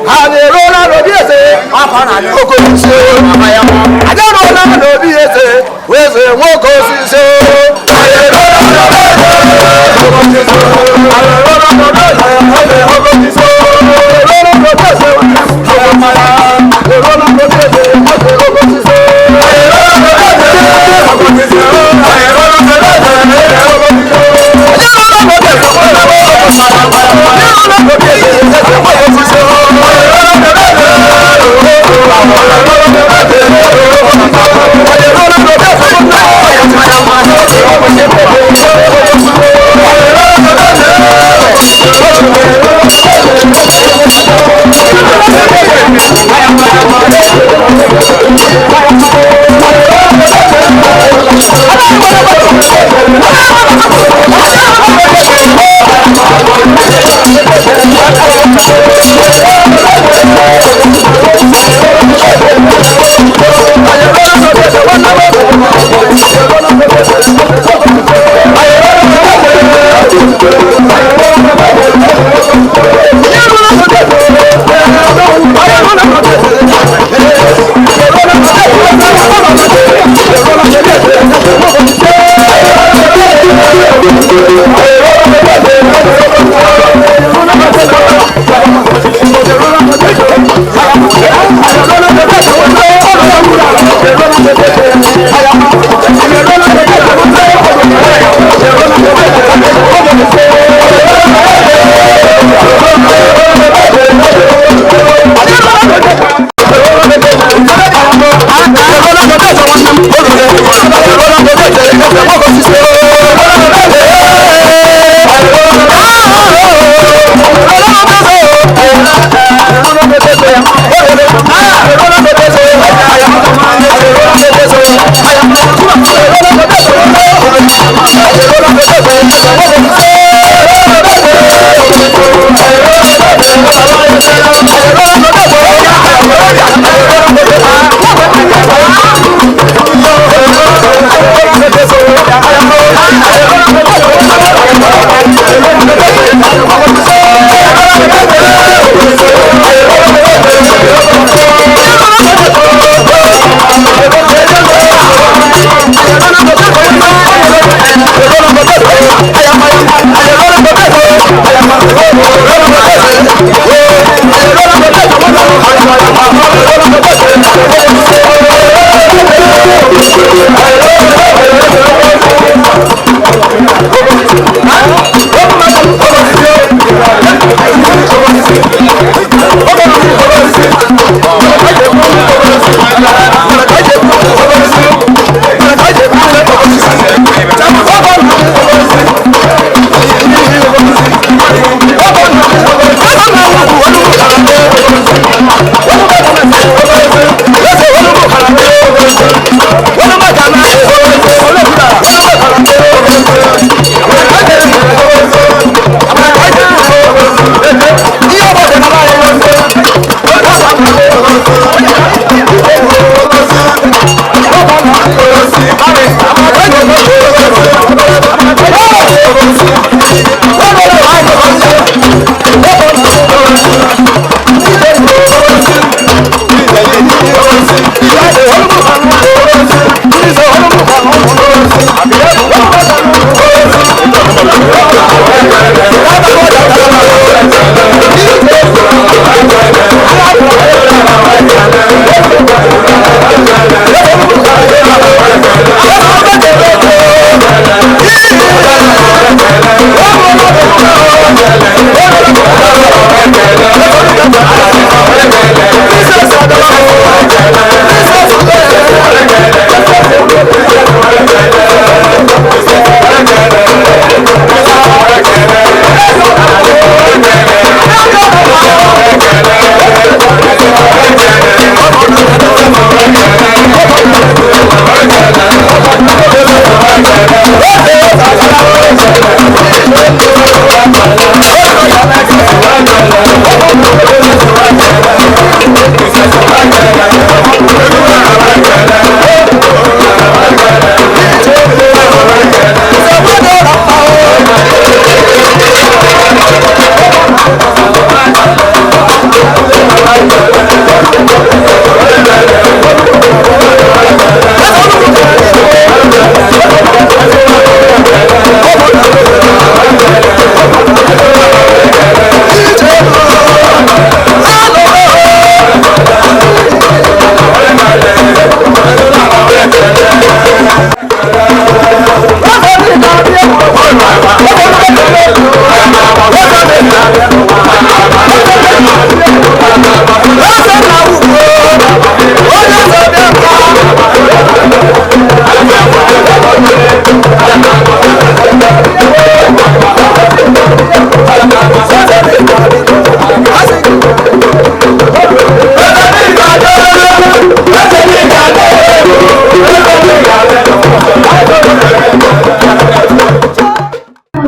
Aderola lóbi ese, oko ṣiṣẹ́. Aderola lóbi ese, wese wọn kò ṣiṣẹ́. Aderola lóbi ese, oko ṣiṣẹ́. Aderola lóbi ese, oko ṣiṣẹ́. Aderola lóbi ese, Aderola lóbi ese, oko ṣiṣẹ́. Aderola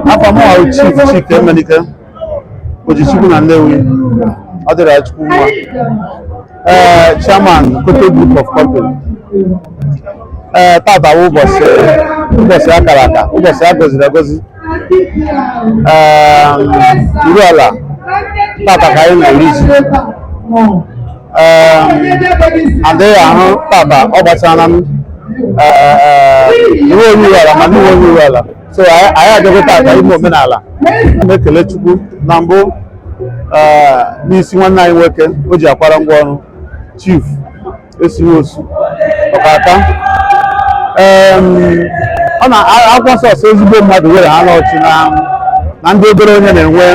Apa mo chief Emenike Ojichukwu na Nnewi Adirachukwu nwa chairman Kote Group of Company tata ụbọchị akara aka ụbọchị a gọziri agọzi iru ala tata ka anyị na-eri ji adịghị ahụ tata ọ gbachara m iwe onye ala ma ndị onye ala so anyị adịghị tata ime omenala na-ekele Chukwu na mbụ n'isi nwanne anyị nwoke o ji akwara ngwa ọrụ chief esighị osu ọkaka ọ na-akwụkwọ nsọ ezigbo mmadụ were ha n'ọchị na ndị obere onye na-enwe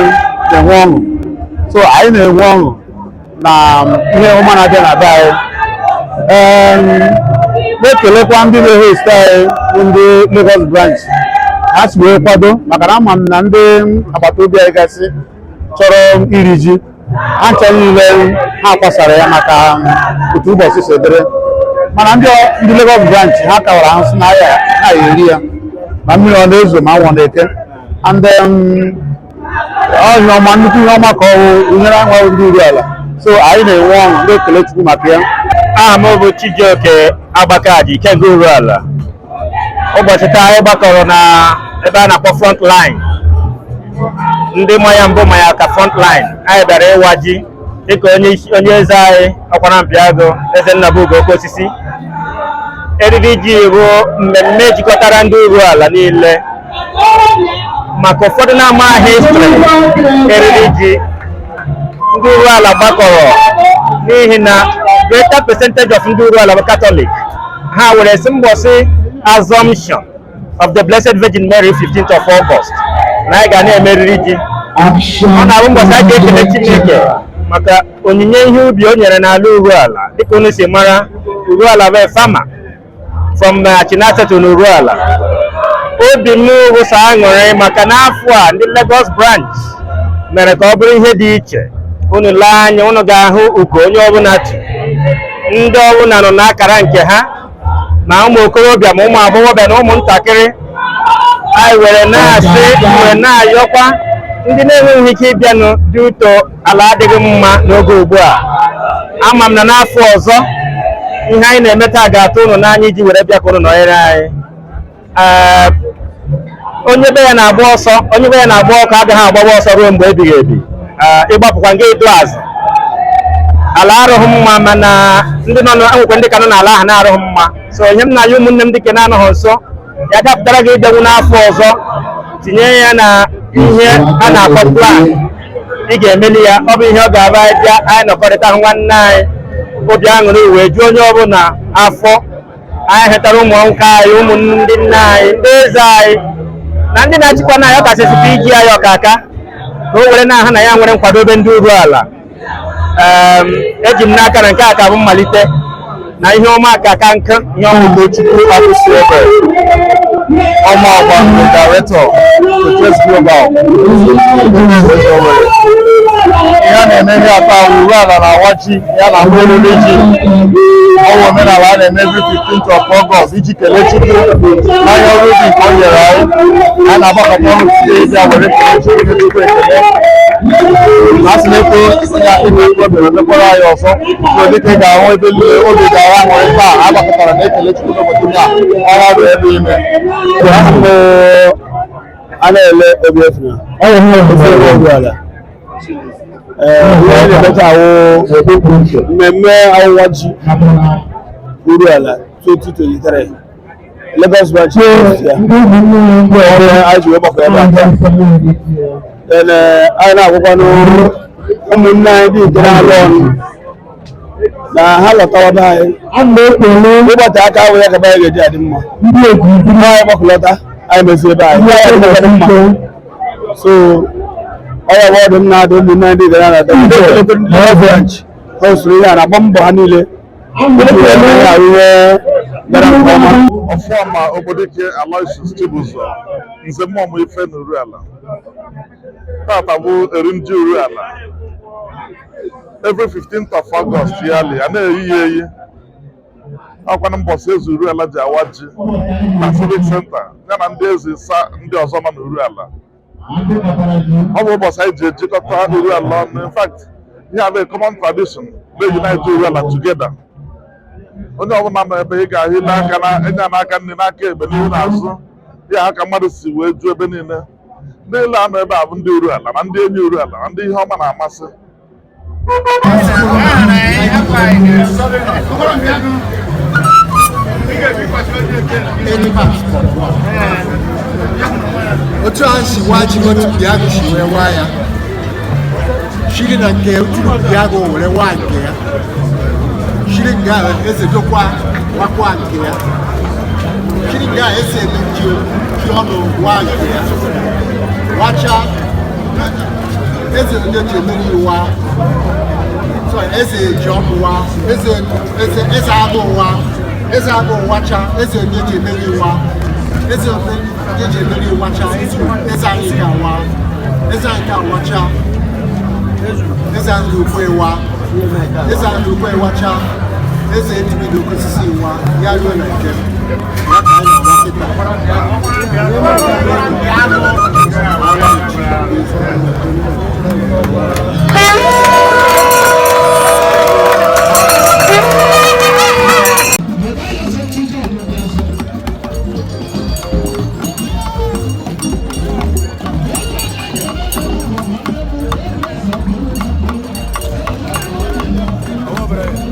ọṅụ so anyị na-enwe ọṅụ na ihe ọma na-abịa na be anyị na-ekelekwa ndị na-ehost anyị bụ ndị Lagos branch ha si wee kwado maka na ama m na ndị agbata obi anyị gasị chọrọ iri ji ha ncha niile ha kwasara ya maka otu ụbọchị si dịrị mana ndị Lagos branch ha kawara ahụ si na ya eri ya ma mmiri ọ na-ezo ma anwụ na-eke and ọhịa ọma nnukwu ihe ọma ka ọ nyere anyị ndị iri ala so anyị na-enwe ọṅụ na-ekele Chukwu maka ya. Aha m bụ Chijioke Agbakaji Ikenga Uru Ala. Ụbọchị taa anyị gbakọrọ na ebe a na-akpọ front line ndị mmanya mbụ ma ya ka front line anyị bịara ịwa ji dịka onye eze anyị Ọkwara Mpiagụ Eze Nnabugo Oke Osisi. Eriri ji bụ mmemme jikọtara ndị Uru Ala niile maka ụfọdụ na-ama histrị eriri ji ndị Uru Ala gbakọrọ n'ihi na greater percentage of ndị Uru Ala bụ Catholic. Ha were si mbọsị Assumption of the Blessed Virgin Mary 15th of August na anyị ga na-emeriri ji. Ọ na-abụ mbọsị a ga-ekele Chineke maka onyinye ihe ubi o nyere n'ala Uru Ala dịka unu si mara Uru Ala bụ farmer from Chinasa to Uru Ala. Obi m bụ sọ aṅụrị maka n'afọ a ndị Lagos branch mere ka ọ bụrụ ihe dị iche. Unu lee anya unu ga-ahụ uko onye ọbụla tụ ndị ọbụla nọ n'akara nke ha na ụmụ okorobịa ma ụmụ agbọghọbịa na ụmụntakịrị. Anyị were na-asị were na-ayọkwa ndị na-enweghị ike ịbịanụ dị ụtọ ala adịghị mma n'oge ugbu a. Ama m na n'afọ ọzọ ihe anyị na-eme taa ga-atụ unu n'anya iji were bịa ka unu nọnyere anyị. Onye be ya na-agba ọsọ onye be ya na-agba ọkụ agaghị agbaba ọsọ ruo mgbe ebighị ebi. Ịgbapụkwa nga edu azụ ala arụghị mma mana ndị nọ nwekwe ndị ka nọ n'ala ahụ na-arụghị mma. So ihe m na-ayọ ụmụnne m dịka na-anọghị nso ya dapụtara gị ịbịanwu n'afọ ọzọ tinye ya na ihe a na-akpọ plan ị ga-emeli ya. Ọ bụ ihe ọ ga-aba bịa anyị nọkọrịta hụ nwanne anyị obi aṅụrị wee juo onye ọbụla afọ. Anyị hetara ụmụ nka anyị ụmụ ndị nna anyị ndị eze anyị na ndị na-achịkwa na ya ọ kasịsịkwa iji anyị ọkaka ka o were na aha na ya nwere nkwadobe ndị Uru Ala. Eji m n'aka na nke a ka bụ mmalite na ihe ọma aka nka ihe ọmụmụ Chukwu Akwụsị ebe ọma ọgba the director to Trace Global. Ihe a na-eme ihe atọ Uru Ala na-awachi ya na mkpụrụ ji ọwụ omenala a na-eme every 15th of August iji kelee Chukwu n'anya ọrụ ubi nke o nyere anyị. A na-agbakọta ọnụ site ịbịa were kelee Chukwu ekele a sị na-ekwe onye ime ekwe mekwara anyị ọzọ dịka ị ga-ahụ ebe niile obi ga-ahụ aṅụrị taa a gbakọtara na ekele Chukwu n'obodo a ọrụ ọrụ ebe ime a na-ele ebe efuna Uru Ala ihe na-emecha ahụ mmemme awụwa ji Uru Ala 2023 Lagos branch ya anyị ji wee gbakọ ebe a anyị na-agwakwa ụmụnne anyị dị nke na-alụ ọnụ na ha lọtawa be anyị ụbọchị aka ahụ ya kaba anyị ga-eji adị mma anyị gbakọlọta anyị mezi ebe anyị mma so ọya bụ ọdụ m na-adụ ụmụnne anyị dị gara na branch o suru ya na gbambo ha niile iji wee mee ya ihe gara nke ọma. Ọfọma Obodike Aloysius Chibuzo nze mmụọ ife n'uru ala tata bụ erinji uru ala every 15th of August yearly a na-eyi ya eyi akwana mbọsị eze uru ala ji awa ji na civic center ya na ndị eze ndị ọzọ nọ n'uru ala. Ọ bụ ụbọchị anyị ji ejikọta uru ala ọnụ. In fact, ihe a bụ common tradition na-unite uru ala together. Onye ọbụla nọ ebe ị ga-ahụ ile aka na ịnya n'aka nne n'aka ebe n'ihu n'azụ ya aka mmadụ si wee ju ebe niile. Ndị ile anọ ebe a bụ ndị uru ala na ndị enyi uru ala na ndị ihe ọma na-amasị. Otu a si waji otu Biago si wee waa ya shiri na nke otu Biago were waa nke ya shiri nga eze dokwa wakwa nke ya shiri nga eze emeji ọnụ waa nke ya wacha eze onye ji emeri ụwa eze ji ọnụ wa eze agụ ụwa eze agụ wacha eze onye ji emeri ụwa eze onye ji emeri wacha eze anyị ka wa eze anyị ka wacha eze anyị ukwe wa eze anyị ukwe wacha eze etimidi okosisi wa ya ruo na nke ya ka anyị Vamos,